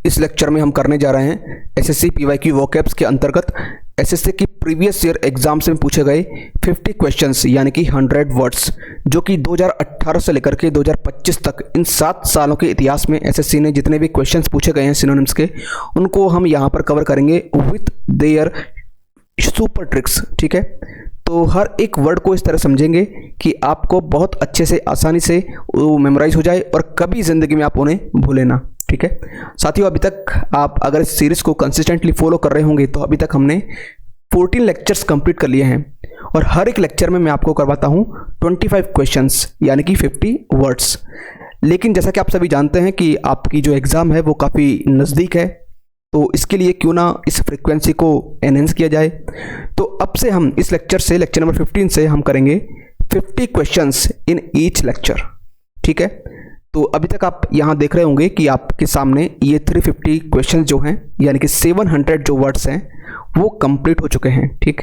इस लेक्चर में हम करने जा रहे हैं एसएससी पीवाईक्यू वोकैब्स के अंतर्गत एसएससी की प्रीवियस ईयर एग्जाम्स में पूछे गए 50 क्वेश्चंस यानी कि 100 वर्ड्स, जो कि 2018 से लेकर के 2025 तक इन 7 सालों के इतिहास में एसएससी ने जितने भी क्वेश्चंस पूछे गए हैं सिनोनिम्स के, उनको हम यहाँ पर कवर करेंगे विथ देयर सुपर ट्रिक्स। ठीक है, तो हर एक वर्ड को इस तरह समझेंगे कि आपको बहुत अच्छे से आसानी से वो मेमोराइज हो जाए और कभी ज़िंदगी में आप उन्हें भूलें ना। ठीक है साथियों, अभी तक आप अगर इस सीरीज़ को कंसिस्टेंटली फॉलो कर रहे होंगे तो अभी तक हमने 14 लेक्चर्स कंप्लीट कर लिए हैं और हर एक लेक्चर में मैं आपको करवाता हूँ 25 क्वेश्चंस यानी कि 50 वर्ड्स। लेकिन जैसा कि आप सभी जानते हैं कि आपकी जो एग्ज़ाम है वो काफ़ी नज़दीक है, तो इसके लिए क्यों ना इस फ्रीक्वेंसी को एनहेंस किया जाए। तो अब से हम इस लेक्चर से, लेक्चर नंबर 15 से हम करेंगे 50 क्वेश्चंस इन ईच लेक्चर। ठीक है, तो अभी तक आप यहाँ देख रहे होंगे कि आपके सामने ये 350 क्वेश्चंस जो हैं यानी कि 700 जो वर्ड्स हैं वो कंप्लीट हो चुके हैं। ठीक,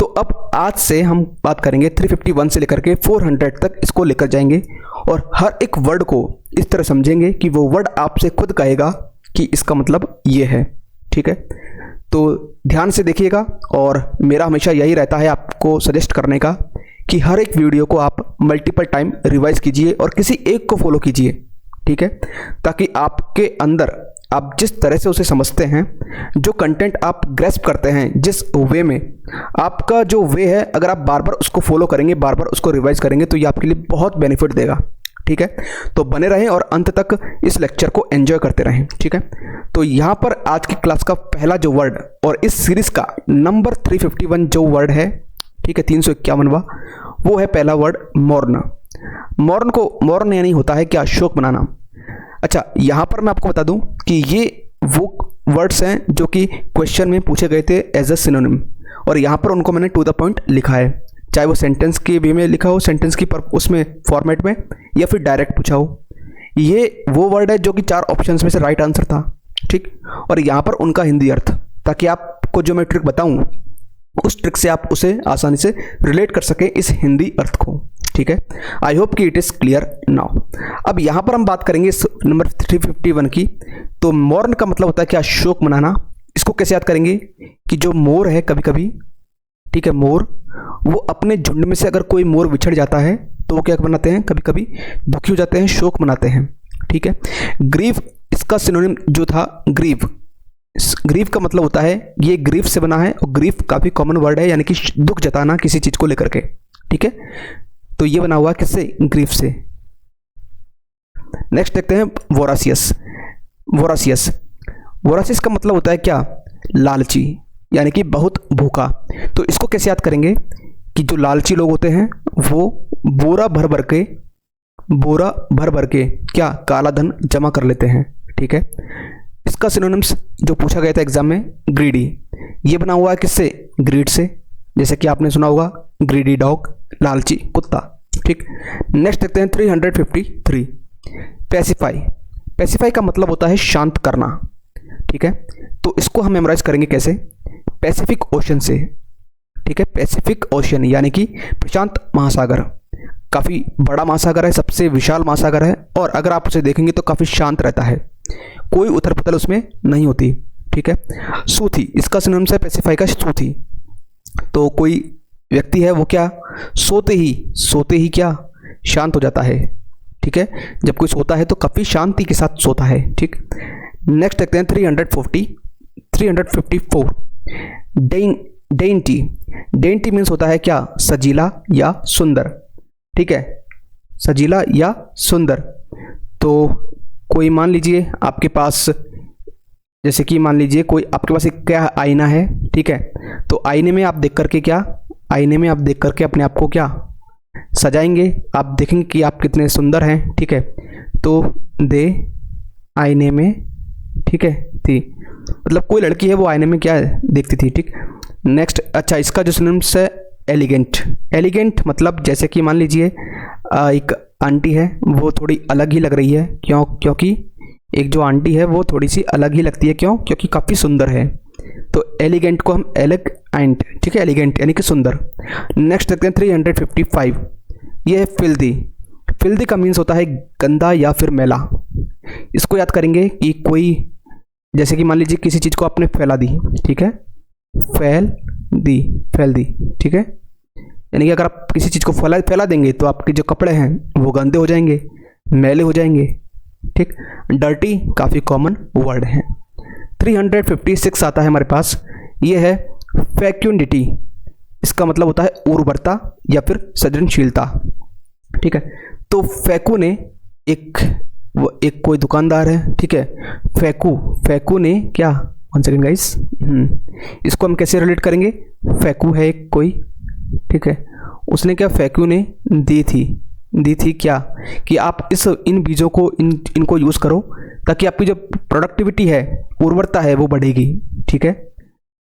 तो अब आज से हम बात करेंगे 351 से लेकर के 400 तक इसको लेकर जाएंगे और हर एक वर्ड को इस तरह समझेंगे कि वो वर्ड आपसे खुद कहेगा कि इसका मतलब ये है। ठीक है, तो ध्यान से देखिएगा और मेरा हमेशा यही रहता है आपको सजेस्ट करने का कि हर एक वीडियो को आप मल्टीपल टाइम रिवाइज कीजिए और किसी एक को फॉलो कीजिए। ठीक है, ताकि आपके अंदर आप जिस तरह से उसे समझते हैं, जो कंटेंट आप ग्रैस्प करते हैं, जिस वे में आपका जो वे है, अगर आप बार बार उसको फॉलो करेंगे, बार बार उसको रिवाइज करेंगे तो ये आपके लिए बहुत बेनिफिट देगा। ठीक है, तो बने रहें और अंत तक इस लेक्चर को एंजॉय करते रहें। ठीक है, तो यहाँ पर आज की क्लास का पहला जो वर्ड और इस सीरीज का नंबर 351 जो वर्ड है, ठीक है 351वां, वो है पहला वर्ड मॉर्न। मॉर्न यानी होता है क्या, शोक मनाना। अच्छा, यहाँ पर मैं आपको बता दूं कि ये वो वर्ड्स हैं जो कि क्वेश्चन में पूछे गए थे एज अ सिनोनिम और यहाँ पर उनको मैंने टू द पॉइंट लिखा है, चाहे वो सेंटेंस के वे में लिखा हो, सेंटेंस की उसमें फॉर्मेट में, या फिर डायरेक्ट पूछा हो। ये वो वर्ड है जो कि 4 ऑप्शंस में से राइट आंसर था। ठीक, और यहाँ पर उनका हिंदी अर्थ, ताकि आपको जो मैं ट्रिक बताऊं उस ट्रिक से आप उसे आसानी से रिलेट कर सकें इस हिंदी अर्थ को। ठीक है, आई होप कि इट इज़ क्लियर नाउ। अब यहाँ पर हम बात करेंगे इस नंबर 351 की। तो मॉर्न का मतलब होता है क्या, शोक मनाना। इसको कैसे याद करेंगे कि जो मोर है कभी कभी, ठीक है, मोर वो अपने झुंड में से अगर कोई मोर विछड़ जाता है तो वो क्या बनाते हैं, कभी कभी दुखी हो जाते हैं, शोक मनाते हैं। ठीक है, ग्रीव इसका सिनोनिम जो था ग्रीव, ग्रीव का मतलब होता है, ये ग्रीफ से बना है और ग्रीफ काफ़ी कॉमन वर्ड है यानी कि दुख जताना किसी चीज़ को लेकर के। ठीक है, तो ये बना हुआ है किससे, ग्रीफ से। नेक्स्ट देखते हैं वोरासियस। वोरासियस का मतलब होता है क्या, लालची यानी कि बहुत भूखा। तो इसको कैसे याद करेंगे कि जो लालची लोग होते हैं वो बोरा भर भर के क्या, काला धन जमा कर लेते हैं। ठीक है, इसका सिनोनिम्स जो पूछा गया था एग्जाम में, ग्रीडी, ये बना हुआ है किससे, ग्रीड से, जैसे कि आपने सुना होगा ग्रीडी डॉग, लालची कुत्ता। ठीक, नेक्स्ट देखते हैं 353 पैसिफाई का मतलब होता है शांत करना। ठीक है, तो इसको हम मेमोराइज करेंगे कैसे, पैसिफिक ओशन से। ठीक है, पैसिफिक ओशन यानी कि प्रशांत महासागर, काफ़ी बड़ा महासागर है, सबसे विशाल महासागर है और अगर आप उसे देखेंगे तो काफ़ी शांत रहता है, कोई उथल पुथल उसमें नहीं होती। ठीक है, सूथी, इसका सिनोनिम्स है पैसिफाई का सूथी। तो कोई व्यक्ति है वो क्या, सोते ही क्या, शांत हो जाता है। ठीक है, जब कोई सोता है तो काफ़ी शांति के साथ सोता है। ठीक, नेक्स्ट देखते हैं 354 डेंटी मीन्स होता है क्या, सजीला या सुंदर। ठीक है, सजीला या सुंदर। तो कोई मान लीजिए आपके पास, जैसे कि मान लीजिए कोई आपके पास एक क्या आईना है। ठीक है, तो आईने में आप देख करके अपने आप को क्या सजाएंगे, आप देखेंगे कि आप कितने सुंदर हैं। ठीक है, तो दे आईने में, ठीक है, थी, मतलब कोई लड़की है वो आईने में क्या देखती थी। ठीक, नेक्स्ट, अच्छा इसका जो सिनोनिम्स है एलिगेंट मतलब जैसे कि मान लीजिए एक आंटी है वो थोड़ी अलग ही लग रही है, क्योंकि एक जो आंटी है वो थोड़ी सी अलग ही लगती है, क्योंकि काफ़ी सुंदर है। तो एलिगेंट को हम एलिगेंट, ठीक है, एलिगेंट यानी कि सुंदर। नेक्स्ट देखते हैं 355, ये है फिल्दी का मीन्स होता है गंदा या फिर मैला। इसको याद करेंगे कि कोई जैसे कि मान लीजिए किसी चीज़ को आपने फैला दी, ठीक है, फैल दी, ठीक है, यानी कि अगर आप किसी चीज़ को फैला देंगे तो आपके जो कपड़े हैं वो गंदे हो जाएंगे, मैले हो जाएंगे, ठीक। डर्टी काफ़ी कॉमन वर्ड है। 356 आता है हमारे पास, ये है फैक्यूंडिटी। इसका मतलब होता है उर्वरता या फिर सृजनशीलता, ठीक है। तो फैकू ने एक कोई दुकानदार है, ठीक है, फैकू ने क्या, 1 सेकेंड गाइस, इसको हम कैसे रिलेट करेंगे, फैकू है एक कोई, ठीक है, उसने क्या, फैकू ने दी थी क्या, कि आप इन बीजों को इनको यूज़ करो ताकि आपकी जो प्रोडक्टिविटी है, उर्वरता है, वो बढ़ेगी, ठीक है।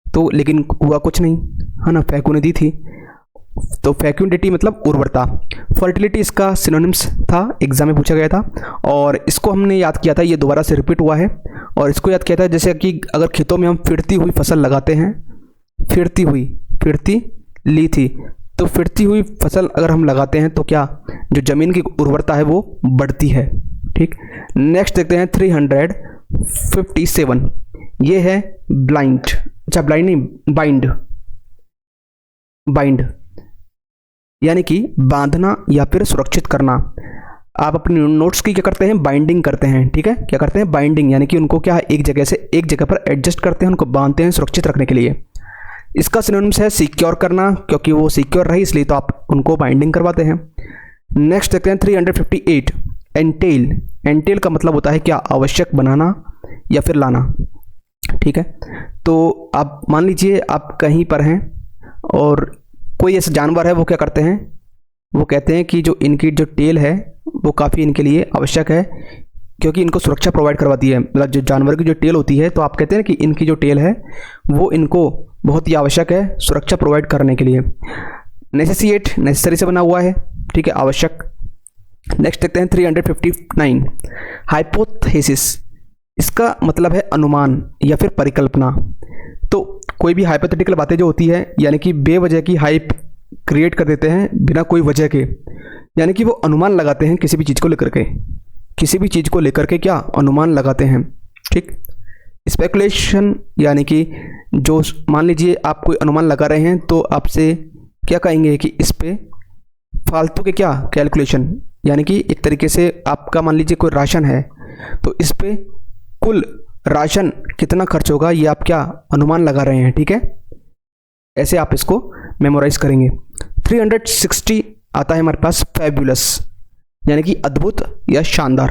तो लेकिन हुआ कुछ नहीं, है ना, फैकू ने दी थी। तो फैक्यूंडिटी मतलब उर्वरता। फर्टिलिटी इसका सिनोनिम्स था, एग्जाम में पूछा गया था, और इसको हमने याद किया था, ये दोबारा से रिपीट हुआ है। और इसको याद किया था जैसे कि अगर खेतों में हम फिरती हुई फसल लगाते हैं, फिरती ली थी, तो फिरती हुई फसल अगर हम लगाते हैं तो क्या, जो ज़मीन की उर्वरता है वो बढ़ती है, ठीक। नेक्स्ट देखते हैं 357, ये है ब्लाइंड, अच्छा ब्लाइंड नहीं, बाइंड यानी कि बांधना या फिर सुरक्षित करना। आप अपने नोट्स की क्या करते हैं, बाइंडिंग करते हैं, ठीक है, क्या करते हैं, बाइंडिंग, यानी कि उनको क्या है, एक जगह से एक जगह पर एडजस्ट करते हैं, उनको बांधते हैं सुरक्षित रखने के लिए। इसका सिनोनिम्स है सिक्योर करना, क्योंकि वो सिक्योर रही इसलिए तो आप उनको बाइंडिंग करवाते हैं। नेक्स्ट देखते हैं 358, एंटेल का मतलब होता है क्या, आवश्यक बनाना या फिर लाना, ठीक है। तो आप मान लीजिए आप कहीं पर हैं और कोई ऐसा जानवर है, वो क्या करते हैं, वो कहते हैं कि जो इनकी जो टेल है वो काफ़ी इनके लिए आवश्यक है, क्योंकि इनको सुरक्षा प्रोवाइड करवाती है। मतलब जो जानवर की जो टेल होती है, तो आप कहते हैं कि इनकी जो टेल है वो इनको बहुत ही आवश्यक है सुरक्षा प्रोवाइड करने के लिए। नेसेसिएट, नेसेसरी से बना हुआ है, ठीक है, आवश्यक। नेक्स्ट देखते हैं 359, हाइपोथेसिस। इसका मतलब है अनुमान या फिर परिकल्पना। तो कोई भी हाइपोथेटिकल बातें जो होती है, यानी कि बेवजह की हाइप क्रिएट कर देते हैं बिना कोई वजह के, यानी कि वो अनुमान लगाते हैं किसी भी चीज़ को लेकर के क्या, अनुमान लगाते हैं, ठीक। स्पेकुलेशन यानी कि जो मान लीजिए आप कोई अनुमान लगा रहे हैं तो आपसे क्या कहेंगे कि इस पे फालतू के क्या, कैलकुलेशन, यानी कि एक तरीके से आपका मान लीजिए कोई राशन है तो इस पे कुल राशन कितना खर्च होगा ये आप क्या, अनुमान लगा रहे हैं, ठीक है। ऐसे आप इसको मेमोराइज करेंगे। 360 आता है हमारे पास फैबुलस, यानी कि अद्भुत या शानदार।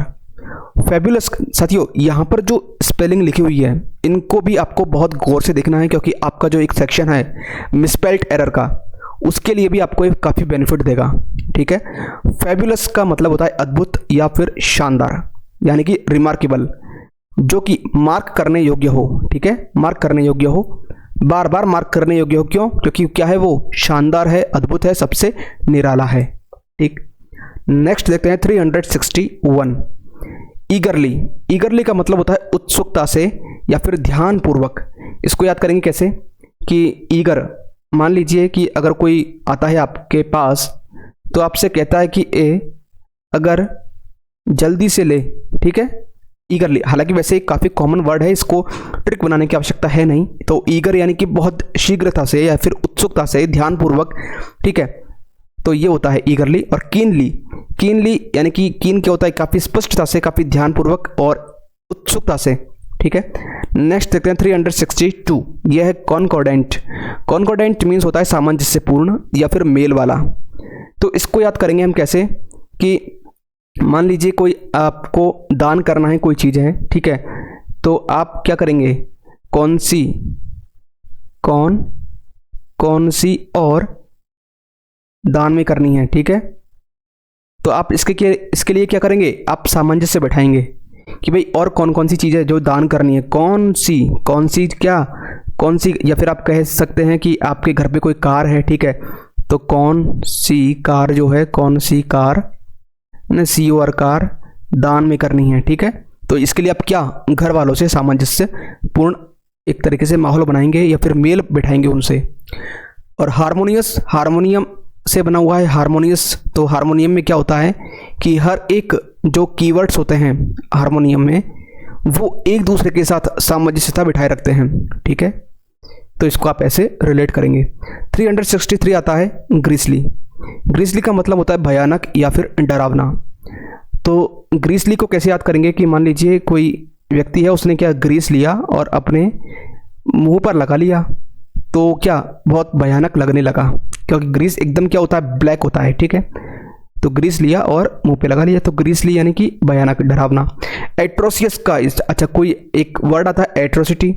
फैबुलस साथियों, यहाँ पर जो स्पेलिंग लिखी हुई है इनको भी आपको बहुत गौर से देखना है, क्योंकि आपका जो एक सेक्शन है मिसस्पेल्ड एरर का, उसके लिए भी आपको एक काफ़ी बेनिफिट देगा, ठीक है। फैबुलस का मतलब होता है अद्भुत या फिर शानदार, यानी कि रिमार्केबल, जो कि मार्क करने योग्य हो, ठीक है, मार्क करने योग्य हो, बार बार मार्क करने योग्य हो। क्यों, क्योंकि क्या है, वो शानदार है, अद्भुत है, सबसे निराला है, ठीक। नेक्स्ट देखते हैं 361, ईगरली का मतलब होता है उत्सुकता से या फिर ध्यानपूर्वक। इसको याद करेंगे कैसे, कि ईगर, मान लीजिए कि अगर कोई आता है आपके पास तो आपसे कहता है कि अगर जल्दी से ले, ठीक है, ईगरली। हालांकि वैसे एक काफ़ी कॉमन वर्ड है, इसको ट्रिक बनाने की आवश्यकता है नहीं। तो ईगर यानी कि बहुत शीघ्रता से या फिर उत्सुकता से, ध्यानपूर्वक, ठीक है, तो ये होता है ईगरली। और कीनली यानी कि कीन क्या होता है, काफ़ी स्पष्टता से, काफ़ी ध्यानपूर्वक और उत्सुकता से, ठीक है। नेक्स्ट देखते हैं 362, यह है कॉन्कॉर्डेंट मीन्स होता है सामंजस्यपूर्ण या फिर मेल वाला। तो इसको याद करेंगे हम कैसे, कि मान लीजिए कोई आपको दान करना है, कोई चीज़ है, ठीक है, तो आप क्या करेंगे, कौन सी और दान में करनी है, ठीक है। तो आप इसके लिए क्या करेंगे, आप सामंजस्य बैठाएंगे कि भाई और कौन सी चीज़ है जो दान करनी है, कौन सी, या फिर आप कह सकते हैं कि आपके घर पे कोई कार है, ठीक है, तो कौन सी कार जो है, COR कार दान में करनी है, ठीक है। तो इसके लिए आप क्या, घर वालों से सामंजस्य पूर्ण एक तरीके से माहौल बनाएंगे या फिर मेल बिठाएंगे उनसे। और हारमोनियम से बना हुआ है, हारमोनियस। तो हारमोनियम में क्या होता है कि हर एक जो कीवर्ड्स होते हैं हारमोनियम में, वो एक दूसरे के साथ सामंजस्यता बिठाए रखते हैं, ठीक है। तो इसको आप ऐसे रिलेट करेंगे। 363 आता है ग्रीसली। ग्रीसली का मतलब होता है भयानक या फिर डरावना। तो ग्रीसली को कैसे याद करेंगे कि मान लीजिए कोई व्यक्ति है, उसने क्या ग्रीस लिया और अपने मुंह पर लगा लिया, तो क्या बहुत भयानक लगने लगा, क्योंकि ग्रीस एकदम क्या होता है, ब्लैक होता है, ठीक है। तो ग्रीस लिया और मुंह पे लगा लिया, तो ग्रीसली यानी कि भयानक डरावना। एट्रोसियस का अच्छा कोई एक वर्ड आता है एट्रोसिटी,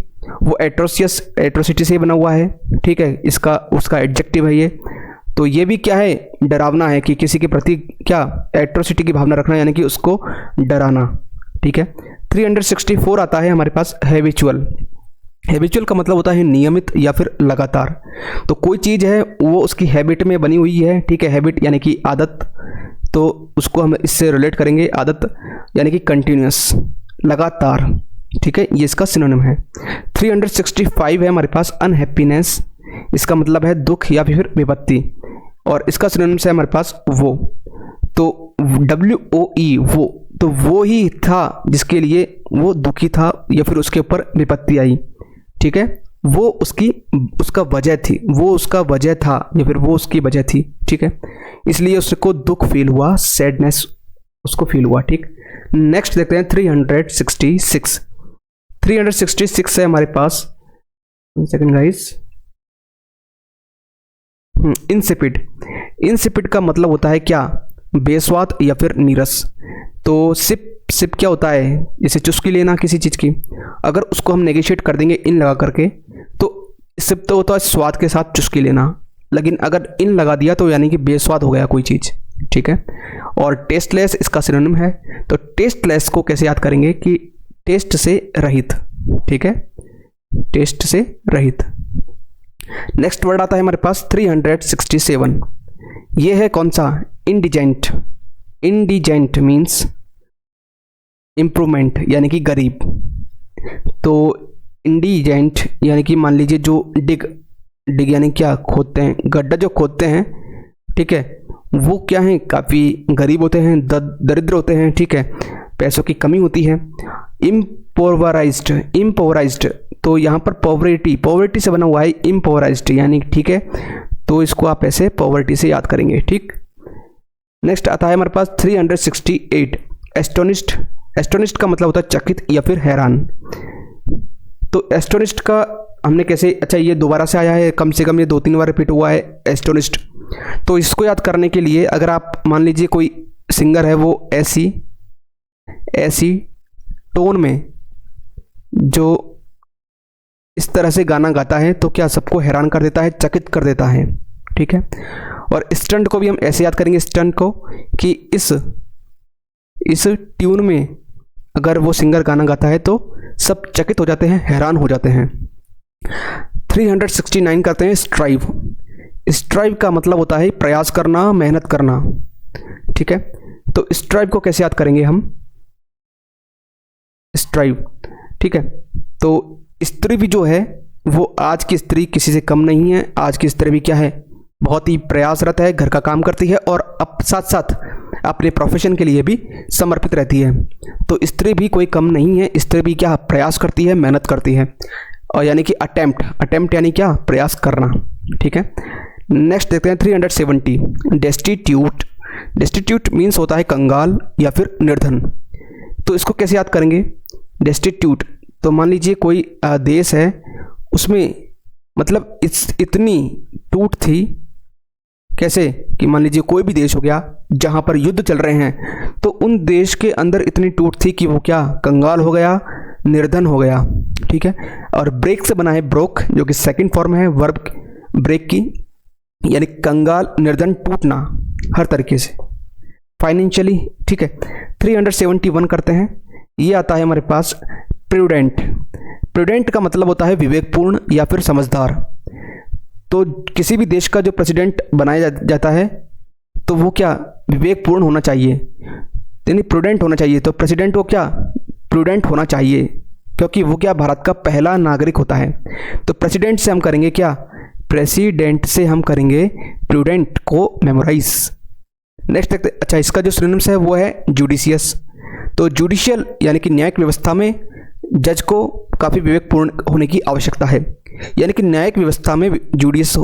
वो एट्रोसियस एट्रोसिटी से बना हुआ है, ठीक है। इसका उसका एडजेक्टिव है ये। तो ये भी क्या है, डरावना है, कि किसी के प्रति क्या एट्रोसिटी की भावना रखना, यानी कि उसको डराना, ठीक है। 364 आता है हमारे पास हैबिचुअल। हैबिचुअल का मतलब होता है नियमित या फिर लगातार। तो कोई चीज़ है वो उसकी हैबिट में बनी हुई है, ठीक है। हैबिट यानी कि आदत, तो उसको हम इससे रिलेट करेंगे। आदत यानी कि कंटिन्यूअस, लगातार, ठीक है, ये इसका सिनोनिम है। 365 है हमारे पास अनहैप्पीनेस। इसका मतलब है दुख या फिर विपत्ति, और इसका सिनोनिम है हमारे पास वो। तो WOE वो, तो वो ही था जिसके लिए वो दुखी था या फिर उसके ऊपर विपत्ति आई, ठीक है। वो उसका वजह थी, वो उसका वजह था या फिर वो उसकी वजह थी, ठीक है। इसलिए उसको दुख फील हुआ, सैडनेस उसको फील हुआ, ठीक। नेक्स्ट देखते हैं 366। 366 है हमारे पास, सेकंड गाइस, इंसिपिड। इंसिपिड का मतलब होता है क्या, बेस्वाद या फिर नीरस। तो सिप क्या होता है, जैसे चुस्की लेना किसी चीज़ की, अगर उसको हम नेगेशिएट कर देंगे इन लगा करके, तो सिप तो होता है स्वाद के साथ चुस्की लेना, लेकिन अगर इन लगा दिया तो यानी कि बेस्वाद हो गया कोई चीज़, ठीक है। और टेस्टलेस इसका सिनोनिम है। तो टेस्टलेस को कैसे याद करेंगे कि टेस्ट से रहित, ठीक है, टेस्ट से रहित। नेक्स्ट वर्ड आता है हमारे पास 367। ये है कौन सा, इंडिजेंट। इंडिजेंट मीन्स इम्प्रूवमेंट यानी कि गरीब। तो इंडिजेंट यानी कि मान लीजिए जो डिग यानी क्या खोदते हैं, गड्ढा जो खोदते हैं, ठीक है, वो क्या है, काफ़ी गरीब होते हैं, दरिद्र होते हैं, ठीक है, पैसों की कमी होती है। इम्पोवराइज्ड, तो यहाँ पर पॉवर्टी से बना हुआ है, इम्पोवराइज्ड यानी, ठीक है। तो इसको आप ऐसे पॉवर्टी से याद करेंगे, ठीक। नेक्स्ट आता है हमारे पास 368 एस्टोनिस्ट। एस्टोनिस्ट का मतलब होता है चकित या फिर हैरान। तो एस्टोनिस्ट का हमने कैसे, अच्छा ये दोबारा से आया है, कम से कम ये 2-3 बार रिपीट हुआ है एस्टोनिस्ट। तो इसको याद करने के लिए अगर आप मान लीजिए कोई सिंगर है, वो ऐसी टोन में जो इस तरह से गाना गाता है, तो क्या सबको हैरान कर देता है, चकित कर देता है, ठीक है। और स्टंट को भी हम ऐसे याद करेंगे, स्टंट को, कि इस ट्यून में अगर वो सिंगर गाना गाता है तो सब चकित हो जाते हैं, हैरान हो जाते हैं। 369 करते हैं स्ट्राइव। स्ट्राइव का मतलब होता है प्रयास करना, मेहनत करना, ठीक है। तो स्ट्राइव को कैसे याद करेंगे हम, स्ट्राइव, ठीक है। तो स्त्री भी जो है वो आज की स्त्री किसी से कम नहीं है। आज की स्त्री भी क्या है, बहुत ही प्रयासरत है, घर का काम करती है और साथ साथ अपने प्रोफेशन के लिए भी समर्पित रहती है। तो स्त्री भी कोई कम नहीं है, स्त्री भी क्या प्रयास करती है, मेहनत करती है, और यानी कि अटेम्प्ट यानी क्या, प्रयास करना, ठीक है। नेक्स्ट देखते हैं 370 डेस्टिट्यूट। डेस्टिट्यूट मीन्स होता है कंगाल या फिर निर्धन। तो इसको कैसे याद करेंगे, डेस्टिट्यूट, तो मान लीजिए कोई देश है, उसमें मतलब इतनी टूट थी, कैसे कि मान लीजिए कोई भी देश हो गया जहाँ पर युद्ध चल रहे हैं, तो उन देश के अंदर इतनी टूट थी कि वो क्या कंगाल हो गया, निर्धन हो गया, ठीक है। और ब्रेक से बना है ब्रोक, जो कि सेकंड फॉर्म है वर्ब ब्रेक की, यानी कंगाल, निर्धन, टूटना हर तरीके से, फाइनेंशियली, ठीक है। 371 करते हैं। ये आता है हमारे पास प्रूडेंट। प्रूडेंट का मतलब होता है विवेकपूर्ण या फिर समझदार। तो किसी भी देश का जो प्रेसिडेंट बनाया जाता है, तो वो क्या विवेकपूर्ण होना चाहिए, यानी प्रूडेंट होना चाहिए। तो प्रेसिडेंट को क्या प्रूडेंट होना चाहिए, क्योंकि वो क्या भारत का पहला नागरिक होता है। तो प्रेसिडेंट से हम करेंगे क्या, प्रेसिडेंट से हम करेंगे प्रूडेंट को मेमोराइज। नेक्स्ट देखते, अच्छा इसका जो सिनोनिम्स है वो है जुडिशियस। तो जुडिशियल यानी कि न्यायिक व्यवस्था में जज को काफ़ी विवेकपूर्ण होने की आवश्यकता है। यानी कि न्यायिक व्यवस्था में जुडिशियस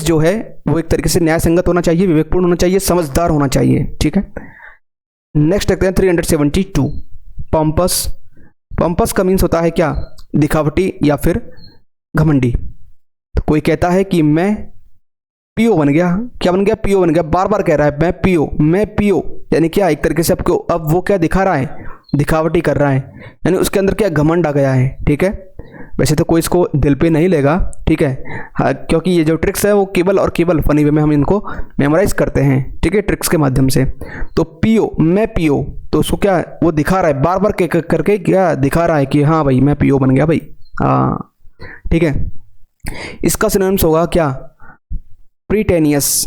जो है वो एक तरीके से न्याय संगत होना चाहिए, विवेकपूर्ण होना चाहिए, समझदार होना चाहिए। ठीक है, नेक्स्ट देखते हैं 372 पॉम्पस। पॉम्पस का मीन्स होता है क्या? दिखावटी या फिर घमंडी। तो कोई कहता है कि मैं पीओ बन गया। क्या बन गया? पीओ बन गया। बार बार कह रहा है मैं पीओ, यानी क्या एक तरीके से आपको अब वो क्या दिखा रहा है? दिखावटी कर रहा है, यानी उसके अंदर क्या घमंड आ गया है। ठीक है, वैसे तो कोई इसको दिल पे नहीं लेगा। ठीक है, हाँ, क्योंकि ये जो ट्रिक्स है वो केवल और केवल फनी वे में हम इनको मेमोराइज करते हैं। ठीक है, ट्रिक्स के माध्यम से। तो पीओ, मैं पीओ, तो उसको क्या वो दिखा रहा है, बार बार करके क्या दिखा रहा है कि हाँ भाई मैं पीओ बन गया भाई। हाँ, ठीक है, इसका सिनोनिम्स होगा क्या? प्रीटेनियस,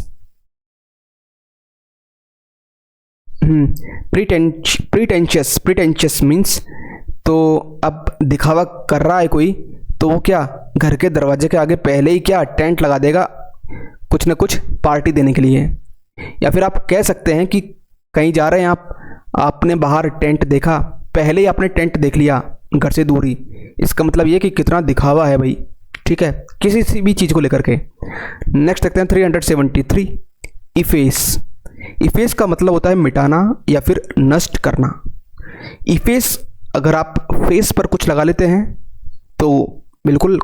प्रीटेंशियस मीन्स, तो अब दिखावा कर रहा है कोई, तो वो क्या घर के दरवाजे के आगे पहले ही क्या टेंट लगा देगा कुछ न कुछ पार्टी देने के लिए। या फिर आप कह सकते हैं कि कहीं जा रहे हैं आप, आपने बाहर टेंट देखा, पहले ही आपने टेंट देख लिया घर से दूर ही। इसका मतलब ये कि कितना दिखावा है भाई। ठीक है, किसी सी भी चीज़ को लेकर के। नेक्स्ट देखते हैं 373 इफेस। इफेस का मतलब होता है मिटाना या फिर नष्ट करना। इफेस अगर आप फेस पर कुछ लगा लेते हैं तो बिल्कुल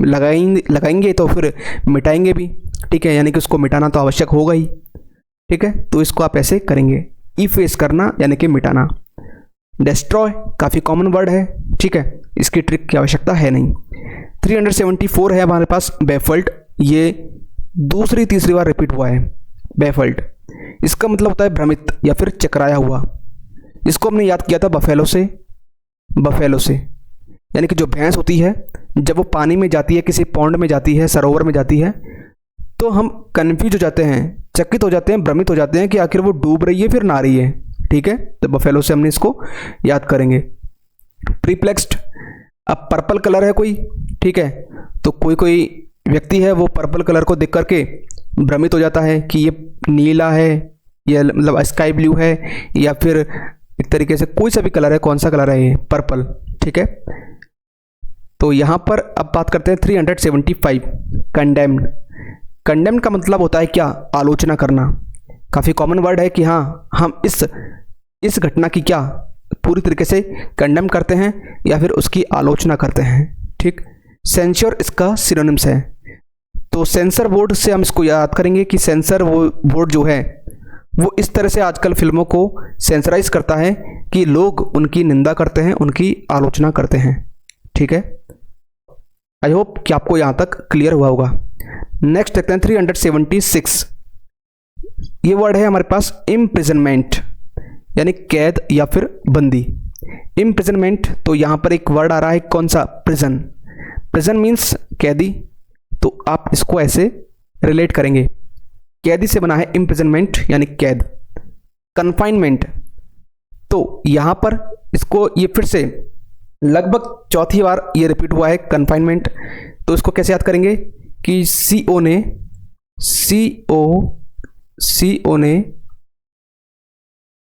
लगाएंगे तो फिर मिटाएंगे भी। ठीक है, यानी कि उसको मिटाना तो आवश्यक होगा ही। ठीक है, तो इसको आप ऐसे करेंगे, इफेस करना यानी कि मिटाना। डिस्ट्रॉय काफ़ी कॉमन वर्ड है। ठीक है, इसकी ट्रिक की आवश्यकता है नहीं। 374 है हमारे पास बैफल्ट। ये दूसरी तीसरी बार रिपीट हुआ है बैफल्ट। इसका मतलब होता है भ्रमित या फिर चकराया हुआ। इसको हमने याद किया था बफेलो से, यानी कि जो भैंस होती है जब वो पानी में जाती है, किसी पॉन्ड में जाती है, सरोवर में जाती है, तो हम कन्फ्यूज हो जाते हैं, चकित हो जाते हैं, भ्रमित हो जाते हैं कि आखिर वो डूब रही है फिर नहा रही है। ठीक है, तो बफेलो से हमने इसको याद करेंगे। प्रीप्लेक्स्ड, अब पर्पल कलर है कोई, ठीक है, तो कोई व्यक्ति है वो पर्पल कलर को देख करके भ्रमित हो जाता है कि ये नीला है, या मतलब स्काई ब्लू है, या फिर एक तरीके से कोई सा भी कलर है। कौन सा कलर है? ये पर्पल। ठीक है, तो यहाँ पर अब बात करते हैं 375 कंडेम्ड। कंडेम्ड का मतलब होता है क्या? आलोचना करना। काफ़ी कॉमन वर्ड है कि हाँ हम इस घटना की क्या पूरी तरीके से कंडेम करते हैं या फिर उसकी आलोचना करते हैं। ठीक, सेंसर इसका सिनोनिम्स है। तो सेंसर बोर्ड से हम इसको याद करेंगे कि सेंसर बोर्ड जो है वो इस तरह से आजकल फिल्मों को सेंसराइज करता है कि लोग उनकी निंदा करते हैं, उनकी आलोचना करते हैं। ठीक है, आई होप कि आपको यहाँ तक क्लियर हुआ होगा। नेक्स्ट देखते हैं 376। ये वर्ड है हमारे पास इम्प्रिजनमेंट, यानी कैद या फिर बंदी। इम्प्रिजनमेंट, तो यहाँ पर एक वर्ड आ रहा है कौन सा? प्रिजन। प्रिजन मीन्स कैदी, तो आप इसको ऐसे रिलेट करेंगे, कैदी से बना है इम्प्रिजनमेंट यानी कैद। कन्फाइनमेंट, तो यहाँ पर इसको ये फिर से लगभग चौथी बार ये रिपीट हुआ है कन्फाइनमेंट। तो इसको कैसे याद करेंगे कि सीओ ने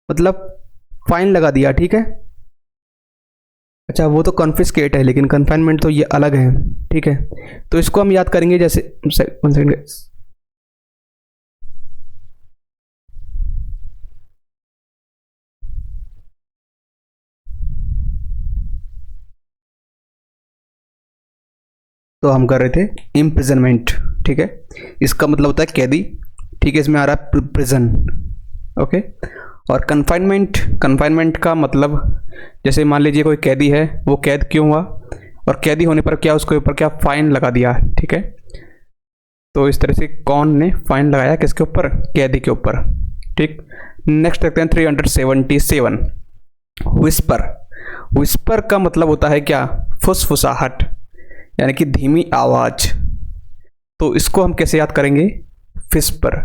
मतलब फाइन लगा दिया। ठीक है, अच्छा वो तो कॉन्फिस्केट है, लेकिन कन्फाइनमेंट तो ये अलग है। ठीक है, तो इसको हम याद करेंगे जैसे तो हम कर रहे थे इम्प्रिजनमेंट। ठीक है, इसका मतलब होता है कैदी। ठीक है, इसमें आ रहा है प्रिजन। ओके, और कन्फाइनमेंट का मतलब जैसे मान लीजिए कोई कैदी है, वो कैद क्यों हुआ, और कैदी होने पर क्या उसके ऊपर क्या फाइन लगा दिया। ठीक है, तो इस तरह से कौन ने फाइन लगाया किसके ऊपर? कैदी के ऊपर। ठीक, नेक्स्ट देखते हैं 377 विस्पर का मतलब होता है क्या? फुसफुसाहट, यानी कि धीमी आवाज। तो इसको हम कैसे याद करेंगे? विस्पर।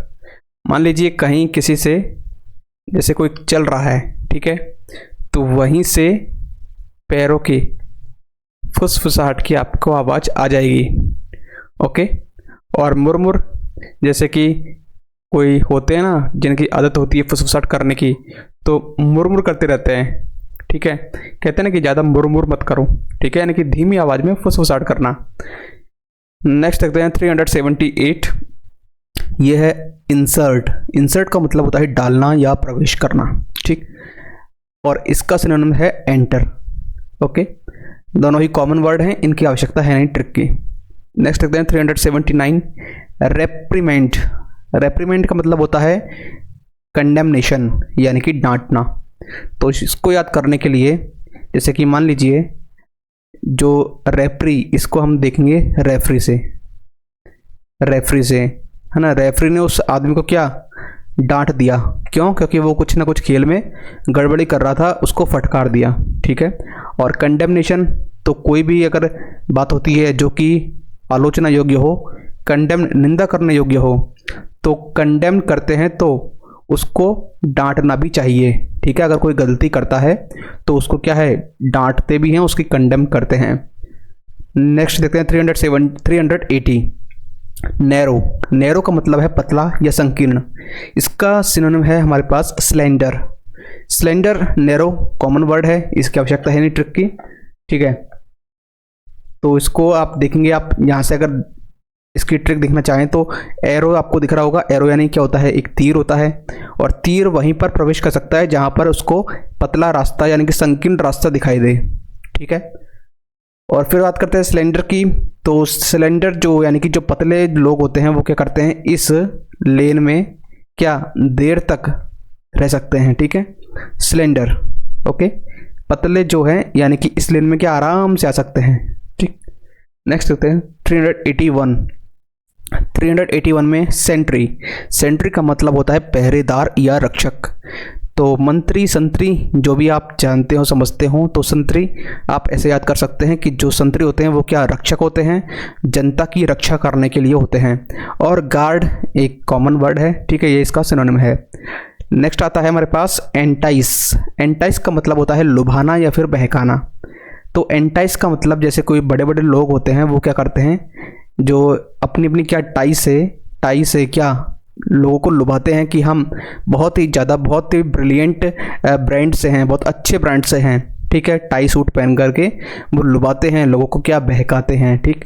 मान लीजिए कहीं किसी से जैसे कोई चल रहा है, ठीक है, तो वहीं से पैरों की फुसफुसाहट की आपको आवाज़ आ जाएगी। ओके, और मुरमुर, जैसे कि कोई होते हैं ना जिनकी आदत होती है फुसफुसाहट करने की, तो मुरमुर करते रहते हैं, ठीक है। कहते हैं ना कि ज़्यादा मुरमुर मत करो, ठीक है, यानी कि धीमी आवाज़ में फुसफुसाहट करना। नेक्स्ट देखते हैं 378। ये है इंसर्ट। इंसर्ट का मतलब होता है डालना या प्रवेश करना, ठीक। और इसका सिनोनिम है एंटर। ओके, दोनों ही कॉमन वर्ड हैं, इनकी आवश्यकता है नहीं ट्रिक की। नेक्स्ट देखते हैं 379। रेप्रीमेंट। रेप्रीमेंट का मतलब होता है कंडेमनेशन, यानी कि डांटना। तो इसको याद करने के लिए जैसे कि मान लीजिए जो रेफरी, इसको हम देखेंगे रेफरी से, रेफरी से, है ना। रेफरी ने उस आदमी को क्या डांट दिया, क्यों? क्योंकि वो कुछ ना कुछ खेल में गड़बड़ी कर रहा था, उसको फटकार दिया, ठीक है। और कंडेमनेशन, तो कोई भी अगर बात होती है जो कि आलोचना योग्य हो, कंडेम निंदा करने योग्य हो, तो कंडेम करते हैं तो उसको डांटना भी चाहिए, ठीक है। अगर कोई गलती करता है तो उसको क्या है, डांटते भी हैं, उसकी कंडेम करते हैं। नेक्स्ट देखते हैं 380। नैरो। नैरो का मतलब है पतला या संकीर्ण। इसका सिनोनिम है हमारे पास slender. Slender narrow common word है, इसकी आवश्यकता है नहीं ट्रिक की, ठीक है। तो इसको आप देखेंगे, आप यहाँ से अगर इसकी ट्रिक देखना चाहें तो एरो आपको दिख रहा होगा। एरो यानी क्या होता है, एक तीर होता है, और तीर वहीं पर प्रवेश कर सकता है जहाँ पर उसको पतला रास्ता यानी कि संकीर्ण रास्ता दिखाई दे, ठीक है। और फिर बात करते हैं सिलेंडर की। तो सिलेंडर जो यानी कि जो पतले लोग होते हैं वो क्या करते हैं, इस लेन में क्या देर तक रह सकते हैं, ठीक है। Cylinder, okay. पतले जो हैं यानी कि इस लेन में क्या आराम से आ सकते हैं, ठीक। नेक्स्ट होते हैं 381। 381 में सेंट्री। सेंट्री का मतलब होता है पहरेदार या रक्षक। तो मंत्री, संतरी, जो भी आप जानते हो समझते हो, तो संतरी आप ऐसे याद कर सकते हैं कि जो संतरी होते हैं वो क्या रक्षक होते हैं, जनता की रक्षा करने के लिए होते हैं। और गार्ड एक कॉमन वर्ड है, ठीक है, ये इसका सिनोनिम है। नेक्स्ट आता है हमारे पास एंटाइस। एंटाइस का मतलब होता है लुभाना या फिर बहकाना। तो एंटाइस का मतलब जैसे कोई बड़े बड़े लोग होते हैं वो क्या करते हैं, जो अपनी अपनी क्या टाई से क्या लोगों को लुभाते हैं कि हम बहुत ही ज़्यादा, बहुत ही ब्रिलियंट ब्रांड से हैं, बहुत अच्छे ब्रांड से हैं, ठीक है। टाई सूट पहन करके वो लुभाते हैं लोगों को, क्या बहकाते हैं, ठीक।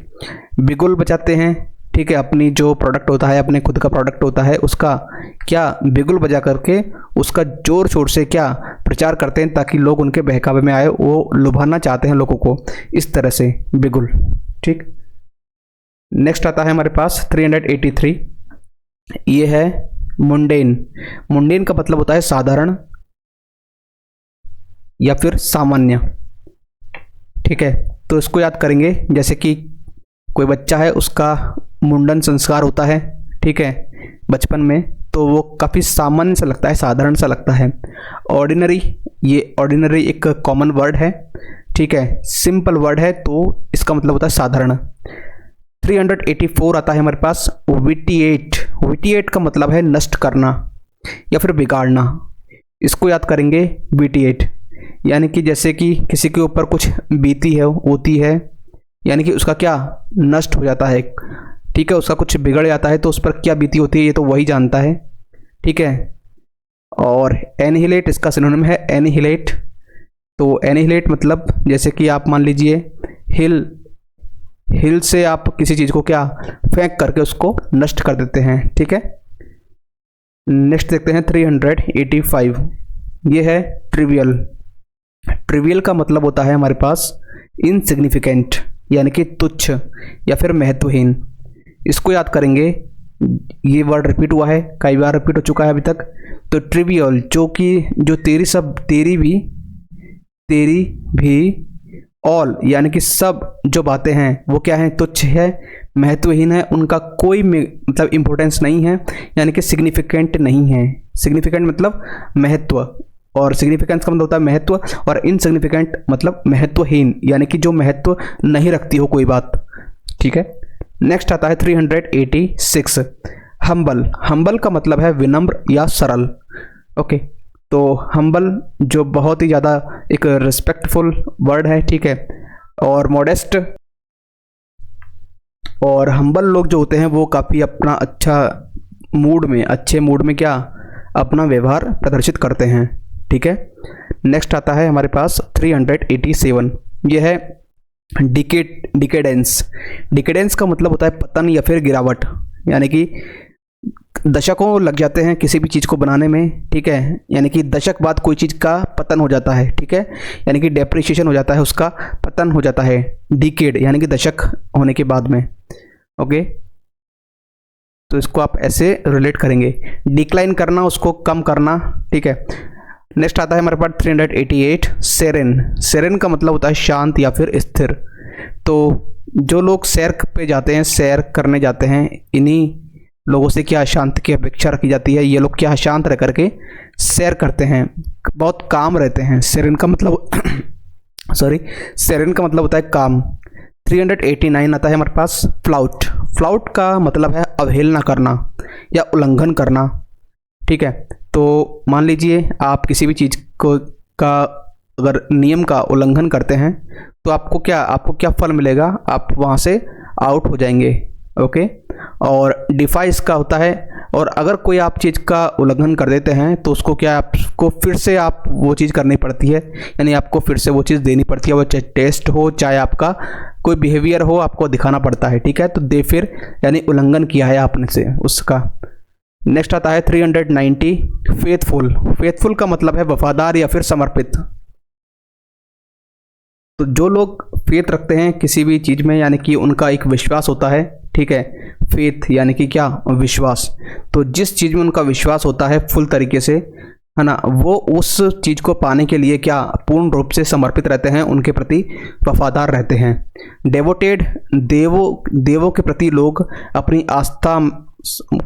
बिगुल बजाते हैं, ठीक है। अपनी जो प्रोडक्ट होता है, अपने खुद का प्रोडक्ट होता है, उसका क्या बिगुल बजा करके उसका जोर शोर से क्या प्रचार करते हैं ताकि लोग उनके बहकावे में आए, वो लुभाना चाहते हैं लोगों को, इस तरह से बिगुल, ठीक। नेक्स्ट आता है हमारे पास 383। ये है मुंडेन। मुंडेन का मतलब होता है साधारण या फिर सामान्य, ठीक है। तो इसको याद करेंगे जैसे कि कोई बच्चा है, उसका मुंडन संस्कार होता है, ठीक है, बचपन में, तो वो काफ़ी सामान्य सा लगता है, साधारण सा लगता है। ऑर्डिनरी, ये ऑर्डिनरी एक कॉमन वर्ड है, ठीक है, सिंपल वर्ड है, तो इसका मतलब होता है साधारण। 384 आता है हमारे पास विटिएट। विटिएट का मतलब है नष्ट करना या फिर बिगाड़ना। इसको याद करेंगे विटिएट, यानी कि जैसे कि किसी के ऊपर कुछ बीती है, होती है, यानी कि उसका क्या नष्ट हो जाता है, ठीक है, उसका कुछ बिगड़ जाता है, तो उस पर क्या बीती होती है ये तो वही जानता है, ठीक है। और एनिहिलेट, इसका सिनोनिम है एनिहिलेट। तो एनिहिलेट मतलब जैसे कि आप मान लीजिए हिल से आप किसी चीज़ को क्या फेंक करके उसको नष्ट कर देते हैं, ठीक है। नेक्स्ट देखते हैं 385। ये है ट्रिवियल। ट्रिवियल का मतलब होता है हमारे पास इनसिग्निफिकेंट, यानी कि तुच्छ या फिर महत्वहीन। इसको याद करेंगे, ये वर्ड रिपीट हुआ है, कई बार रिपीट हो चुका है अभी तक। तो ट्रिवियल जो कि जो तेरी भी ऑल, यानी कि सब जो बातें हैं वो क्या हैं, तुच्छ है, महत्वहीन है, उनका कोई मतलब इम्पोर्टेंस नहीं है, यानी कि सिग्निफिकेंट नहीं है। सिग्निफिकेंट मतलब महत्व, और सिग्निफिकेंस का मतलब होता है महत्व, और इनसिग्निफिकेंट मतलब महत्वहीन, यानी कि जो महत्व नहीं रखती हो कोई बात, ठीक है। नेक्स्ट आता है 386 हम्बल। हम्बल का मतलब है विनम्र या सरल, ओके। तो हम्बल जो बहुत ही ज़्यादा एक रिस्पेक्टफुल वर्ड है, ठीक है, और मॉडेस्ट। और हम्बल लोग जो होते हैं वो काफ़ी अपना अच्छा मूड में, अच्छे मूड में क्या अपना व्यवहार प्रदर्शित करते हैं। ठीक है, नेक्स्ट आता है हमारे पास 387। यह है डिकेडेंस। डिकेडेंस का मतलब होता है पतन या फिर गिरावट, यानी कि दशकों लग जाते हैं किसी भी चीज़ को बनाने में। ठीक है, यानी कि दशक बाद कोई चीज़ का पतन हो जाता है। ठीक है, यानी कि डेप्रिसिएशन हो जाता है, उसका पतन हो जाता है डिकेड, यानी कि दशक होने के बाद में। ओके, तो इसको आप ऐसे रिलेट करेंगे, डिक्लाइन करना, उसको कम करना। ठीक है, नेक्स्ट आता है हमारे पास 388 सेरेन। सेरेन का मतलब होता है शांत या फिर स्थिर। तो जो लोग सैर पे जाते हैं, सैर करने जाते हैं, इन्हीं लोगों से क्या शांति की अपेक्षा रखी जाती है। ये लोग क्या शांत रह करके सैर करते हैं, बहुत काम रहते हैं। सेरेन का मतलब सेरेन का मतलब होता है काम। 389 आता है हमारे पास फ्लाउट। फ्लाउट का मतलब है अवहेलना करना या उल्लंघन करना। ठीक है, तो मान लीजिए आप किसी भी चीज़ को का अगर नियम का उल्लंघन करते हैं तो आपको क्या फल मिलेगा, आप वहाँ से आउट हो जाएंगे। ओके, और डिफाई इसका होता है, और अगर कोई आप चीज़ का उल्लंघन कर देते हैं तो उसको क्या आपको फिर से आप वो चीज़ करनी पड़ती है, यानी आपको फिर से वो चीज़ देनी पड़ती है, वो चाहे टेस्ट हो चाहे आपका कोई बिहेवियर हो, आपको दिखाना पड़ता है। ठीक है, तो दे फिर यानी उल्लंघन किया है आपने से उसका। नेक्स्ट आता है 390 फेथफुल। फेथफुल का मतलब है वफादार या फिर समर्पित। तो जो लोग फेथ रखते हैं किसी भी चीज़ में, यानी कि उनका एक विश्वास होता है। ठीक है, फेथ यानी कि क्या, विश्वास। तो जिस चीज़ में उनका विश्वास होता है फुल तरीके से, है ना, वो उस चीज़ को पाने के लिए क्या पूर्ण रूप से समर्पित रहते हैं, उनके प्रति वफादार रहते हैं। डेवोटेड, देवों के प्रति लोग अपनी आस्था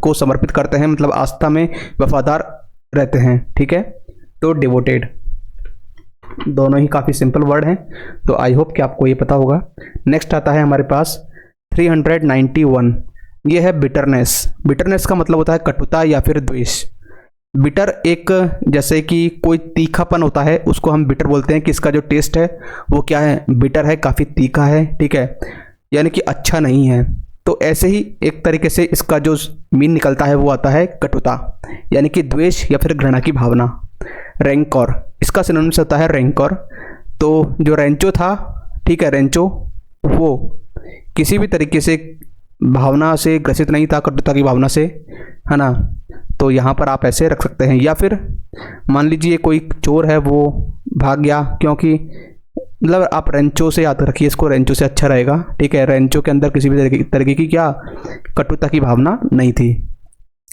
को समर्पित करते हैं, मतलब आस्था में वफादार रहते हैं। ठीक है, तो डिवोटेड, दोनों ही काफ़ी सिंपल वर्ड हैं, तो आई होप कि आपको ये पता होगा। नेक्स्ट आता है हमारे पास 391। ये है बिटरनेस। बिटरनेस का मतलब होता है कटुता या फिर द्वेष। बिटर एक, जैसे कि कोई तीखापन होता है, उसको हम बिटर बोलते हैं कि इसका जो टेस्ट है वो क्या है, बिटर है, काफ़ी तीखा है। ठीक है, यानी कि अच्छा नहीं है। तो ऐसे ही एक तरीके से इसका जो मीन निकलता है वो आता है कटुता, यानी कि द्वेष या फिर घृणा की भावना। रैंकर, इसका सिनोनिम से होता है रैंकर। तो जो रेंचो था, ठीक है, रेंचो वो किसी भी तरीके से भावना से ग्रसित नहीं था, कटुता की भावना से, है ना। तो यहाँ पर आप ऐसे रख सकते हैं। या फिर मान लीजिए कोई चोर है, वो भाग गया, क्योंकि मतलब आप रेंचो से याद रखिए इसको, रेंचो से अच्छा रहेगा। ठीक है, रेंचो के अंदर किसी भी तरीके की क्या कटुता की भावना नहीं थी।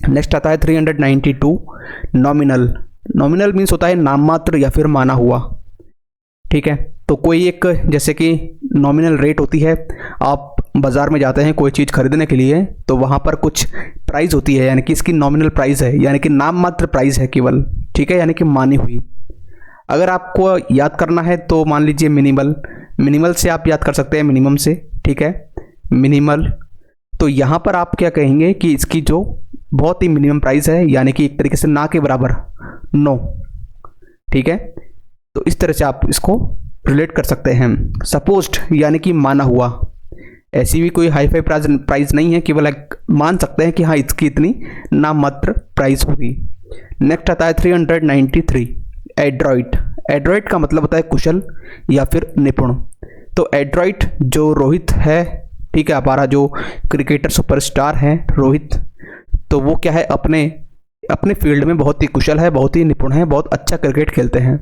नेक्स्ट आता है 392 नॉमिनल। नॉमिनल मीन्स होता है नाम मात्र या फिर माना हुआ। ठीक है, तो कोई एक, जैसे कि नॉमिनल रेट होती है, आप बाज़ार में जाते हैं कोई चीज़ खरीदने के लिए, तो वहाँ पर कुछ प्राइस होती है, यानी कि इसकी नॉमिनल प्राइस है, यानी कि नाम मात्र प्राइस है केवल। ठीक है, यानी कि मानी हुई। अगर आपको याद करना है तो मान लीजिए मिनिमल, मिनिमल से आप याद कर सकते हैं, मिनिमम से। ठीक है, मिनिमल। तो यहाँ पर आप क्या कहेंगे कि इसकी जो बहुत ही मिनिमम प्राइस है, यानी कि एक तरीके से ना के बराबर, नो। ठीक है, तो इस तरह से आप इसको रिलेट कर सकते हैं। सपोज्ड यानी कि माना हुआ, ऐसी भी कोई हाई फाई प्राइस नहीं है, केवल मान सकते हैं कि हाँ इसकी इतनी नाम मात्र प्राइस होगी। नेक्स्ट आता है 393 एड्रॉइट। एड्रॉइट का मतलब होता है कुशल या फिर निपुण। तो एड्रॉइट जो रोहित है, ठीक है, हमारा जो क्रिकेटर सुपरस्टार है रोहित, तो वो क्या है, अपने फील्ड में बहुत ही कुशल है, बहुत ही निपुण है, बहुत अच्छा क्रिकेट खेलते हैं।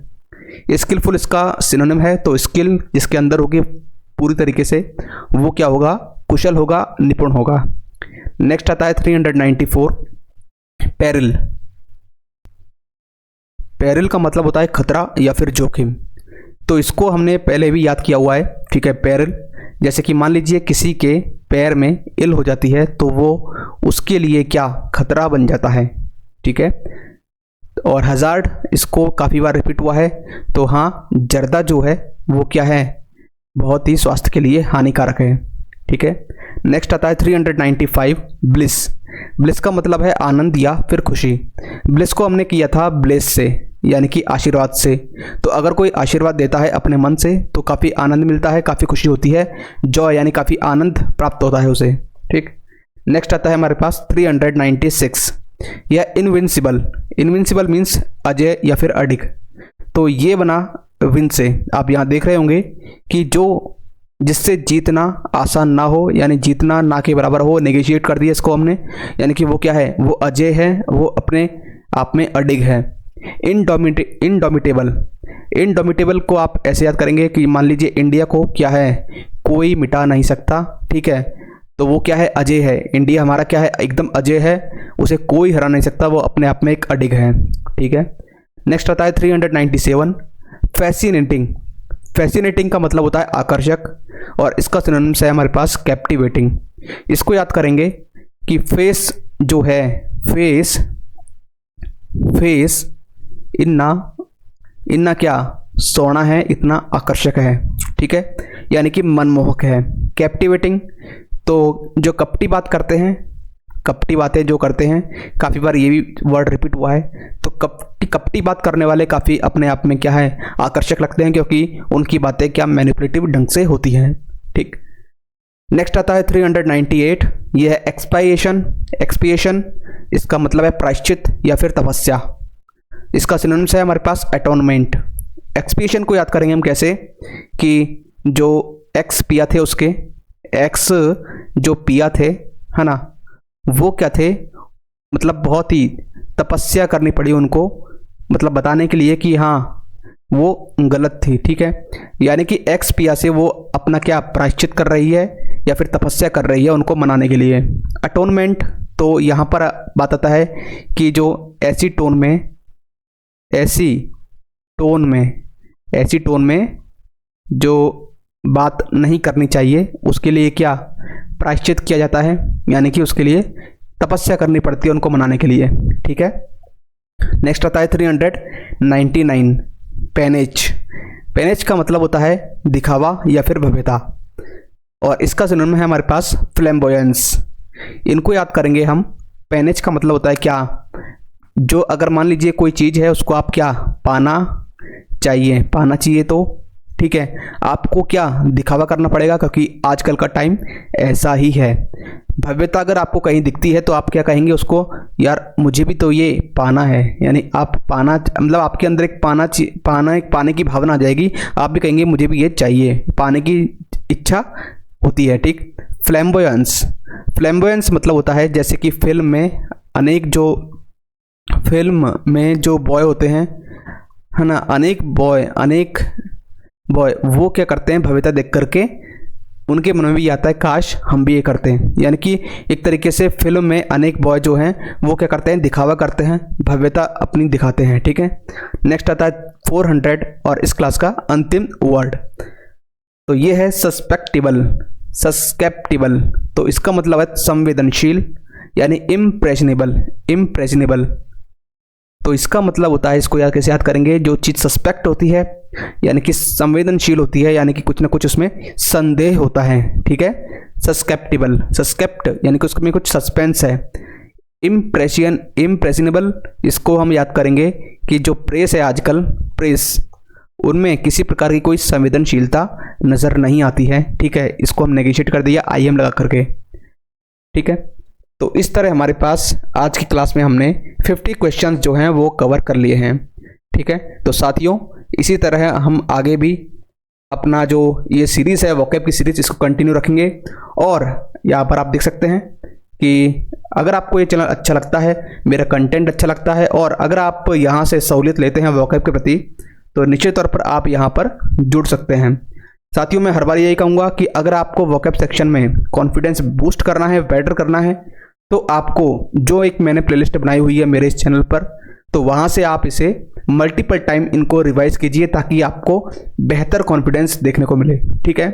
स्किलफुल इसका सिनोनिम है, तो स्किल जिसके अंदर होगी पूरी तरीके से, वो क्या होगा, कुशल होगा, निपुण होगा। नेक्स्ट आता है 394 पेरिल। पेरिल का मतलब होता है खतरा या फिर जोखिम। तो इसको हमने पहले भी याद किया हुआ है। ठीक है, पेरिल, जैसे कि मान लीजिए किसी के पैर में इल हो जाती है, तो वो उसके लिए क्या खतरा बन जाता है। ठीक है, और हज़ार्ड, इसको काफ़ी बार रिपीट हुआ है। तो हाँ, जर्दा जो है वो क्या है, बहुत ही स्वास्थ्य के लिए हानिकारक है। ठीक है, नेक्स्ट आता है 395 ब्लिस। ब्लिस का मतलब है आनंद या फिर खुशी। ब्लिस को हमने किया था ब्लेस से, यानी कि आशीर्वाद से। तो अगर कोई आशीर्वाद देता है अपने मन से तो काफ़ी आनंद मिलता है, काफ़ी खुशी होती है, जॉय यानी काफ़ी आनंद प्राप्त होता है उसे। ठीक, नेक्स्ट आता है हमारे पास 396 या इनविंसिबल। इनविंसिबल मीन्स अजय या फिर अडिग। तो ये बना विन से। आप यहाँ देख रहे होंगे कि जो जिससे जीतना आसान ना हो, यानी जीतना ना के बराबर हो, नेगोशिएट कर दिया इसको हमने, यानी कि वो क्या है, वो अजय है, वो अपने आप में अडिग है। इनडोमिटेबल। इनडोमिटेबल को आप ऐसे याद करेंगे कि मान लीजिए इंडिया को क्या है, कोई मिटा नहीं सकता, ठीक है, तो वो क्या है, अजय है। इंडिया हमारा क्या है, एकदम अजय है, उसे कोई हरा नहीं सकता, वो अपने आप में एक अडिग है, ठीक है। नेक्स्ट आता है 397 फैसिनेटिंग। फैसिनेटिंग का मतलब होता है आकर्षक, और इसका सिनोनिम्स है हमारे पास कैप्टिवेटिंग। इसको याद करेंगे कि फेस जो है, फेस इतना क्या सोना है, इतना आकर्षक है, ठीक है, यानी कि मनमोहक है। कैप्टिवेटिंग तो जो कपटी बात करते हैं, कपटी बातें जो करते हैं, काफ़ी बार ये भी वर्ड रिपीट हुआ है, तो कपटी बात करने वाले काफ़ी अपने आप में क्या है, आकर्षक लगते हैं, क्योंकि उनकी बातें क्या मैनिपुलेटिव ढंग से होती हैं, ठीक। नेक्स्ट आता है 398, ये है एक्सपाइएशन। एक्सपिएशन इसका मतलब है प्रायश्चित या फिर तपस्या। इसका सिनोनिम्स है हमारे पास एटोनमेंट। एक्सपिएशन को याद करेंगे हम कैसे, कि जो एक्स पिया थे, उसके एक्स जो पिया थे, है ना, वो क्या थे, मतलब बहुत ही तपस्या करनी पड़ी उनको, मतलब बताने के लिए कि हाँ वो गलत थी, ठीक है, यानी कि एक्स पिया से वो अपना क्या प्रायश्चित कर रही है या फिर तपस्या कर रही है उनको मनाने के लिए। अटोनमेंट तो यहाँ पर बात आता है कि जो ऐसी टोन में जो बात नहीं करनी चाहिए, उसके लिए क्या प्रायश्चित किया जाता है, यानी कि उसके लिए तपस्या करनी पड़ती है उनको मनाने के लिए, ठीक है। नेक्स्ट आता है 399 पेनेज। पेनेज का मतलब होता है दिखावा या फिर भव्यता, और इसका सिनोनिम है हमारे पास फ्लैम्बोयंस। इनको याद करेंगे हम। पेनेज का मतलब होता है क्या, जो अगर मान लीजिए कोई चीज़ है, उसको आप क्या पाना चाहिए, तो ठीक है, आपको क्या दिखावा करना पड़ेगा, क्योंकि आजकल का टाइम ऐसा ही है। भव्यता अगर आपको कहीं दिखती है तो आप क्या कहेंगे उसको, यार मुझे भी तो ये पाना है, यानी आप पाना, मतलब आपके अंदर एक पाने की भावना आ जाएगी, आप भी कहेंगे मुझे भी ये चाहिए, पाने की इच्छा होती है, ठीक। फ्लैम्बोयंस मतलब होता है जैसे कि फिल्म में जो बॉय होते हैं, है ना, अनेक बॉय वो क्या करते हैं, भव्यता देख करके उनके मन में भी आता है काश हम भी ये करते हैं, यानी कि एक तरीके से फिल्म में अनेक बॉय जो हैं वो क्या करते हैं, दिखावा करते हैं, भव्यता अपनी दिखाते हैं, ठीक है। नेक्स्ट आता है 400 और इस क्लास का अंतिम वर्ड, तो ये है सस्केप्टिबल। तो इसका मतलब है संवेदनशील, यानी इम्प्रेशनेबल। तो इसका मतलब होता है, इसको कैसे याद करेंगे, जो चीज़ सस्पेक्ट होती है यानी कि संवेदनशील होती है, यानी कि कुछ ना कुछ उसमें संदेह होता है, ठीक है। सस्केप्ट यानी कि उसमें कुछ सस्पेंस है। इम्प्रेशनेबल इसको हम याद करेंगे कि जो प्रेस है आजकल, प्रेस उनमें किसी प्रकार की कोई संवेदनशीलता नज़र नहीं आती है, ठीक है, इसको हम नेगेशिएट कर दिया IM लगा करके, ठीक है। तो इस तरह हमारे पास आज की क्लास में हमने 50 क्वेश्चंस जो हैं वो कवर कर लिए हैं, ठीक है। तो साथियों, इसी तरह हम आगे भी अपना जो ये सीरीज़ है वोकैब की सीरीज़, इसको कंटिन्यू रखेंगे। और यहाँ पर आप देख सकते हैं कि अगर आपको ये चैनल अच्छा लगता है, मेरा कंटेंट अच्छा लगता है, और अगर आप यहाँ से सहूलियत लेते हैं वोकैब के प्रति, तो निश्चित तौर पर आप यहाँ पर जुड़ सकते हैं। साथियों, मैं हर बार यही कहूँगा कि अगर आपको वोकैब सेक्शन में कॉन्फिडेंस बूस्ट करना है, बेटर करना है, तो आपको जो एक मैंने प्लेलिस्ट बनाई हुई है मेरे इस चैनल पर, तो वहाँ से आप इसे मल्टीपल टाइम इनको रिवाइज कीजिए, ताकि आपको बेहतर कॉन्फिडेंस देखने को मिले, ठीक है।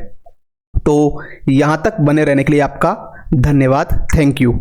तो यहाँ तक बने रहने के लिए आपका धन्यवाद। Thank you.